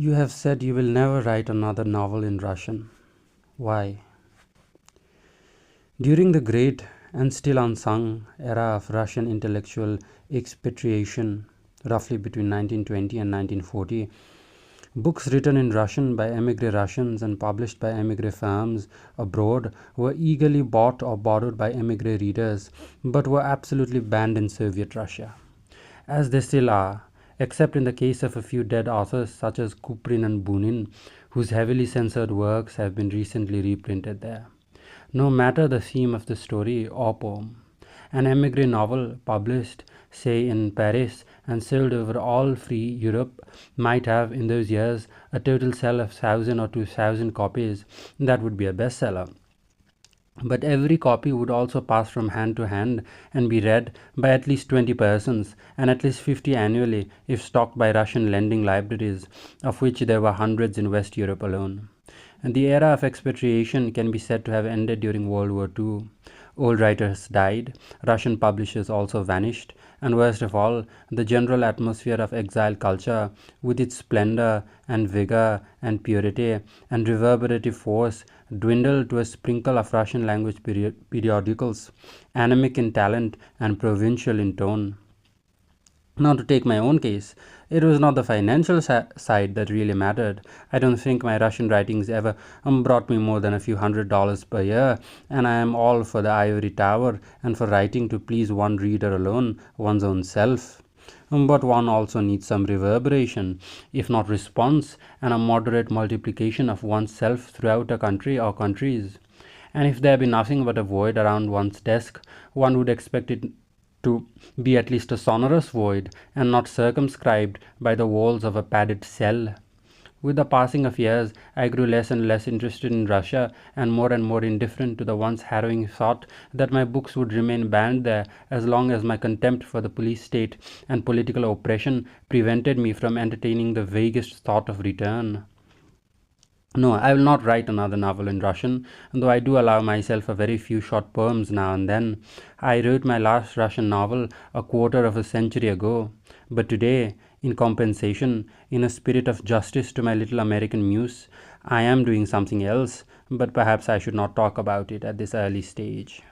You have said you will never write another novel in Russian. Why? During the great and still unsung era of Russian intellectual expatriation, roughly between 1920 and 1940, books written in Russian by emigre Russians and published by emigre firms abroad were eagerly bought or borrowed by emigre readers, but were absolutely banned in Soviet Russia, as they still are, except in the case of a few dead authors such as Kuprin and Bunin, whose heavily censored works have been recently reprinted there. No matter the theme of the story or poem, an emigre novel published, say, in Paris and sold over all free Europe might have, in those years, a total sell of 1,000 or 2,000 copies. That would be a bestseller. But every copy would also pass from hand to hand and be read by at least 20 persons and at least 50 annually if stocked by Russian lending libraries, of which there were hundreds in West Europe alone. And the era of expatriation can be said to have ended during World War II. Old writers died, Russian publishers also vanished, and worst of all, the general atmosphere of exile culture, with its splendor and vigor and purity and reverberative force, dwindled to a sprinkle of Russian language periodicals, anemic in talent and provincial in tone. Now, to take my own case, it was not the financial side that really mattered. I don't think my Russian writings ever brought me more than a few $100s per year, and I am all for the ivory tower and for writing to please one reader alone, one's own self. But one also needs some reverberation, if not response, and a moderate multiplication of oneself throughout a country or countries. And if there be nothing but a void around one's desk, one would expect it to be at least a sonorous void and not circumscribed by the walls of a padded cell. With the passing of years, I grew less and less interested in Russia and more indifferent to the once harrowing thought that my books would remain banned there as long as my contempt for the police state and political oppression prevented me from entertaining the vaguest thought of return. No, I will not write another novel in Russian, though I do allow myself a very few short poems now and then. I wrote my last Russian novel a quarter of a century ago, but today, in compensation, in a spirit of justice to my little American muse, I am doing something else, but perhaps I should not talk about it at this early stage.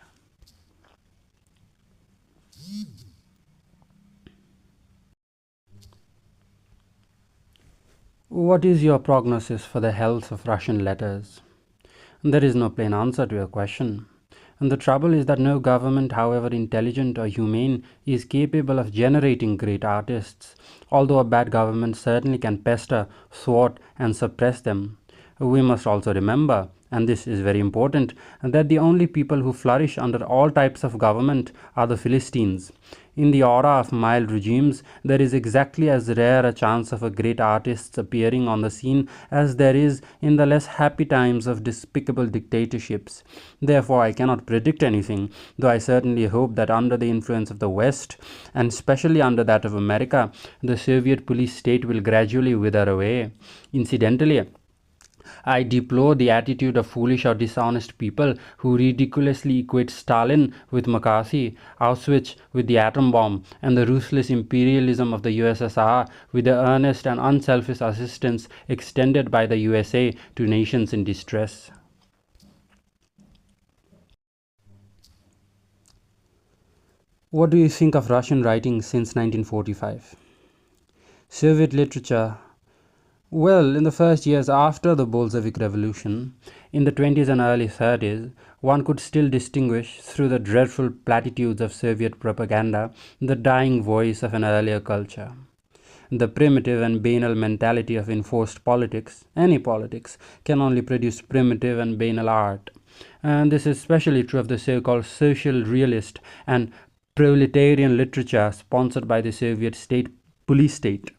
What is your prognosis for the health of Russian letters? There is no plain answer to your question. And the trouble is that no government, however intelligent or humane, is capable of generating great artists, although a bad government certainly can pester, thwart, and suppress them. We must also remember, and this is very important, that the only people who flourish under all types of government are the Philistines. In the aura of mild regimes, there is exactly as rare a chance of a great artist's appearing on the scene as there is in the less happy times of despicable dictatorships. Therefore, I cannot predict anything, though I certainly hope that under the influence of the West, and especially under that of America, the Soviet police state will gradually wither away. Incidentally, I deplore the attitude of foolish or dishonest people who ridiculously equate Stalin with McCarthy, Auschwitz with the atom bomb, and the ruthless imperialism of the USSR with the earnest and unselfish assistance extended by the USA to nations in distress. What do you think of Russian writing since 1945? Soviet literature. Well, in the first years after the Bolshevik Revolution, in the 20s and early 30s, one could still distinguish, through the dreadful platitudes of Soviet propaganda, the dying voice of an earlier culture. The primitive and banal mentality of enforced politics, any politics, can only produce primitive and banal art. And this is especially true of the so-called social realist and proletarian literature sponsored by the Soviet state police state.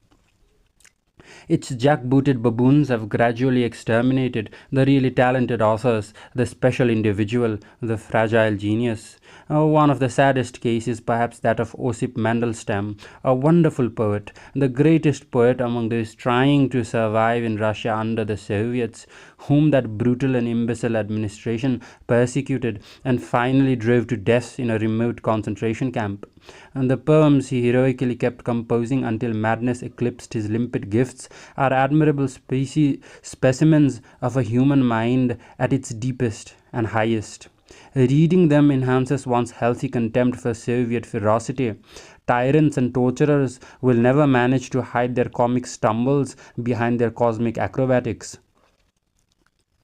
Its jackbooted baboons have gradually exterminated the really talented authors, the special individual, the fragile genius. One of the saddest cases is perhaps that of Osip Mandelstam, a wonderful poet, the greatest poet among those trying to survive in Russia under the Soviets, whom that brutal and imbecile administration persecuted and finally drove to death in a remote concentration camp. And the poems he heroically kept composing until madness eclipsed his limpid gifts artists are admirable specimens of a human mind at its deepest and highest. Reading them enhances one's healthy contempt for Soviet ferocity. Tyrants and torturers will never manage to hide their comic stumbles behind their cosmic acrobatics.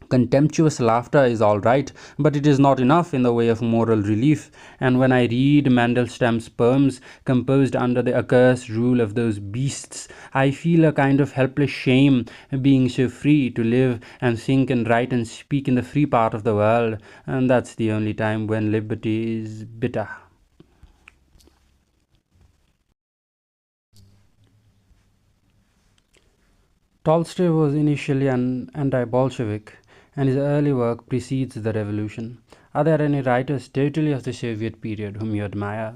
Contemptuous laughter is all right, but it is not enough in the way of moral relief. And when I read Mandelstam's poems composed under the accursed rule of those beasts, I feel a kind of helpless shame being so free to live and think and write and speak in the free part of the world. And that's the only time when liberty is bitter. Tolstoy was initially an anti-Bolshevik, and his early work precedes the revolution. Are there any writers totally of the Soviet period whom you admire?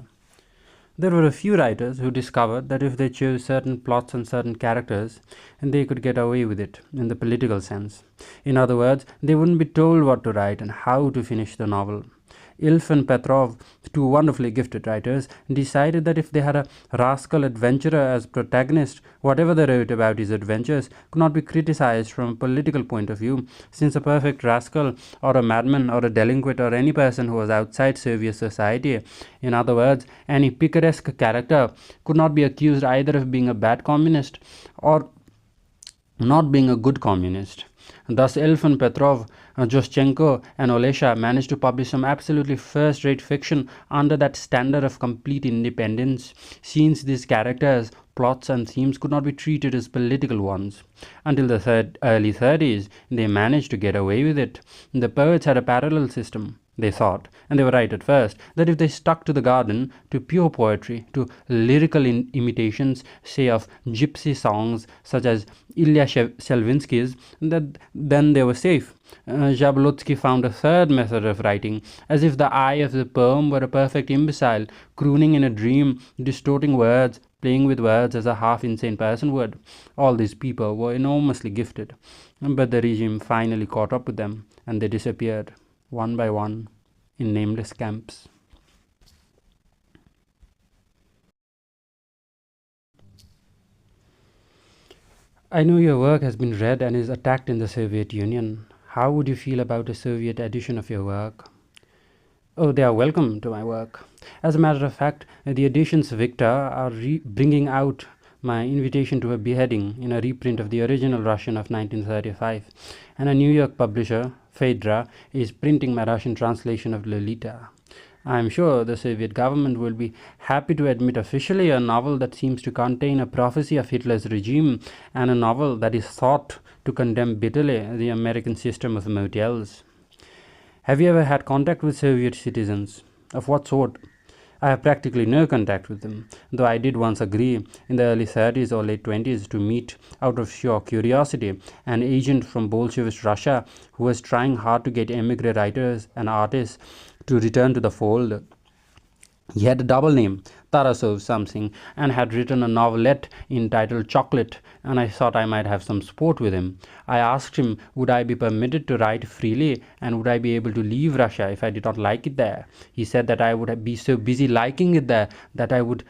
There were a few writers who discovered that if they chose certain plots and certain characters, and they could get away with it in the political sense. In other words, they wouldn't be told what to write and how to finish the novel. Ilf and Petrov, two wonderfully gifted writers, decided that if they had a rascal adventurer as protagonist, whatever they wrote about his adventures could not be criticized from a political point of view, since a perfect rascal or a madman or a delinquent or any person who was outside Soviet society, in other words, any picaresque character, could not be accused either of being a bad communist or not being a good communist. Thus, Elfin Petrov, Joschenko, and Olesha managed to publish some absolutely first-rate fiction under that standard of complete independence, since these characters, plots, and themes could not be treated as political ones. Until the early 30s, they managed to get away with it. The poets had a parallel system. They thought, and they were right at first, that if they stuck to the garden, to pure poetry, to lyrical imitations, say of gypsy songs such as Ilya Selvinsky's, then they were safe. Zabolotsky found a third method of writing, as if the eye of the poem were a perfect imbecile, crooning in a dream, distorting words, playing with words as a half-insane person would. All these people were enormously gifted, but the regime finally caught up with them, and they disappeared one by one, in nameless camps. I know your work has been read and is attacked in the Soviet Union. How would you feel about a Soviet edition of your work? Oh, they are welcome to my work. As a matter of fact, the editions Victor are bringing out my invitation to a beheading in a reprint of the original Russian of 1935, and a New York publisher, Phaedra, is printing my Russian translation of Lolita. I am sure the Soviet government will be happy to admit officially a novel that seems to contain a prophecy of Hitler's regime, and a novel that is thought to condemn bitterly the American system of motels. Have you ever had contact with Soviet citizens? Of what sort? I have practically no contact with them, though I did once agree in the early 30s or late 20s to meet, out of sheer curiosity, an agent from Bolshevist Russia who was trying hard to get emigre writers and artists to return to the fold. He had a double name, Tarasov something, and had written a novelette entitled Chocolate, and I thought I might have some sport with him. I asked him would I be permitted to write freely, and would I be able to leave Russia if I did not like it there. He said that I would be so busy liking it there that I would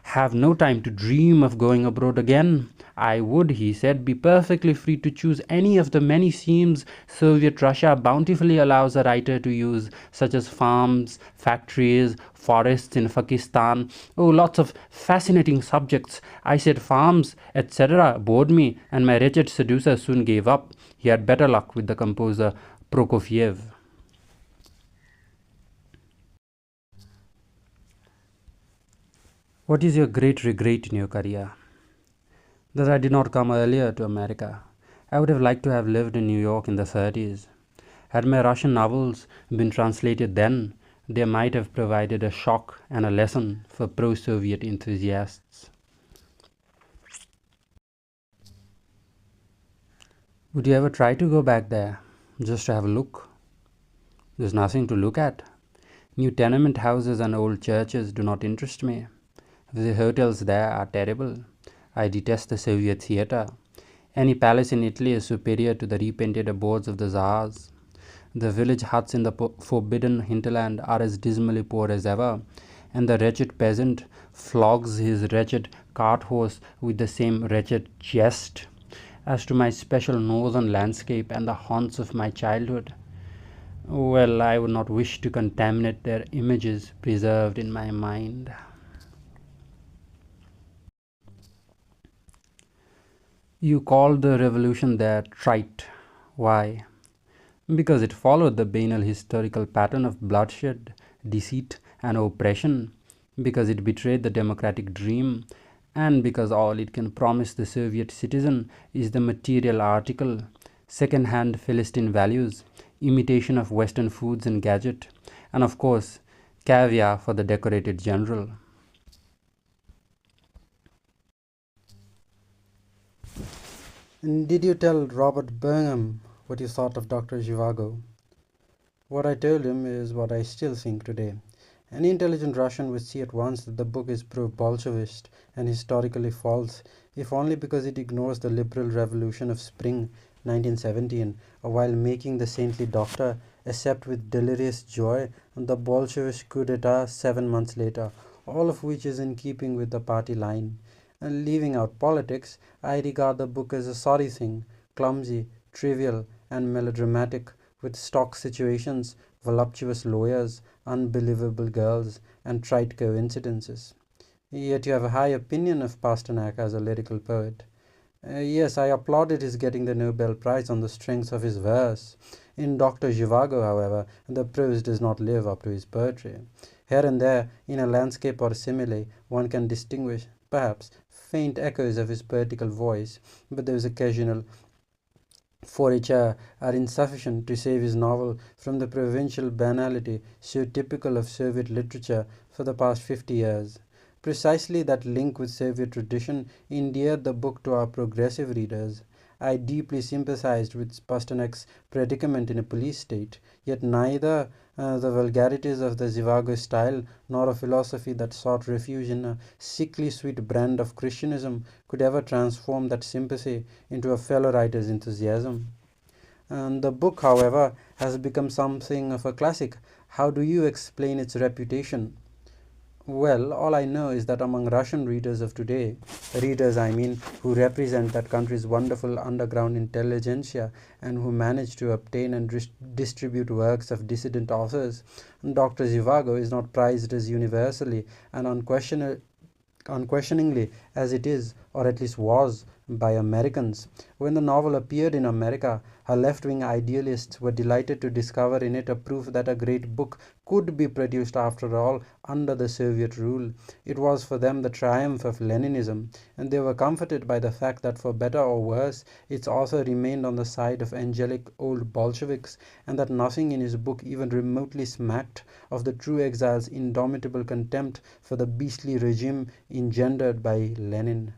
have no time to dream of going abroad again. I would, he said, be perfectly free to choose any of the many themes Soviet Russia bountifully allows a writer to use, such as farms, factories, forests in Pakistan. Oh, lots of fascinating subjects. I said farms, etc. bored me, and my wretched seducer soon gave up. He had better luck with the composer Prokofiev. What is your great regret in your career? That I did not come earlier to America. I would have liked to have lived in New York in the 30s. Had my Russian novels been translated then, they might have provided a shock and a lesson for pro-Soviet enthusiasts. Would you ever try to go back there, just to have a look? There's nothing to look at. New tenement houses and old churches do not interest me. The hotels there are terrible. I detest the Soviet theatre. Any palace in Italy is superior to the repainted abodes of the Tsars. The village huts in the forbidden hinterland are as dismally poor as ever, and the wretched peasant flogs his wretched cart horse with the same wretched jest. as to my special northern landscape and the haunts of my childhood. Well, I would not wish to contaminate their images preserved in my mind. You called the revolution there trite. Why? Because it followed the banal historical pattern of bloodshed, deceit, and oppression, because it betrayed the democratic dream, and because all it can promise the Soviet citizen is the material article, second hand Philistine values, imitation of Western foods and gadget, and of course, caviar for the decorated general. And did you tell Robert Burnham what you thought of Dr. Zhivago? What I told him is what I still think today. Any intelligent Russian would see at once that the book is pro-Bolshevist and historically false, if only because it ignores the liberal revolution of spring 1917, while making the saintly doctor accept with delirious joy the Bolshevist coup d'etat 7 months later, all of which is in keeping with the party line. And leaving out politics, I regard the book as a sorry thing, clumsy, trivial, and melodramatic, with stock situations, voluptuous lawyers, unbelievable girls, and trite coincidences. Yet you have a high opinion of Pasternak as a lyrical poet. Yes, I applauded his getting the Nobel Prize on the strength of his verse. In Dr. Zhivago, however, the prose does not live up to his poetry. Here and there, in a landscape or simile, one can distinguish, perhaps, faint echoes of his poetical voice, but those occasional Foricha are insufficient to save his novel from the provincial banality so typical of Soviet literature for the past 50 years. Precisely that link with Soviet tradition endeared the book to our progressive readers. I deeply sympathized with Pasternak's predicament in a police state, yet neither the vulgarities of the Zivago style nor a philosophy that sought refuge in a sickly sweet brand of Christianism could ever transform that sympathy into a fellow writer's enthusiasm. And the book, however, has become something of a classic. How do you explain its reputation? Well, all I know is that among Russian readers of today, readers I mean, who represent that country's wonderful underground intelligentsia and who manage to obtain and distribute works of dissident authors, Dr. Zhivago is not prized as universally and unquestioningly as it is, or at least was, by Americans. When the novel appeared in America, her left wing idealists were delighted to discover in it a proof that a great book could be produced after all under the Soviet rule. It was for them the triumph of Leninism, and they were comforted by the fact that for better or worse, its author remained on the side of angelic old Bolsheviks, and that nothing in his book even remotely smacked of the true exile's indomitable contempt for the beastly regime engendered by Lenin.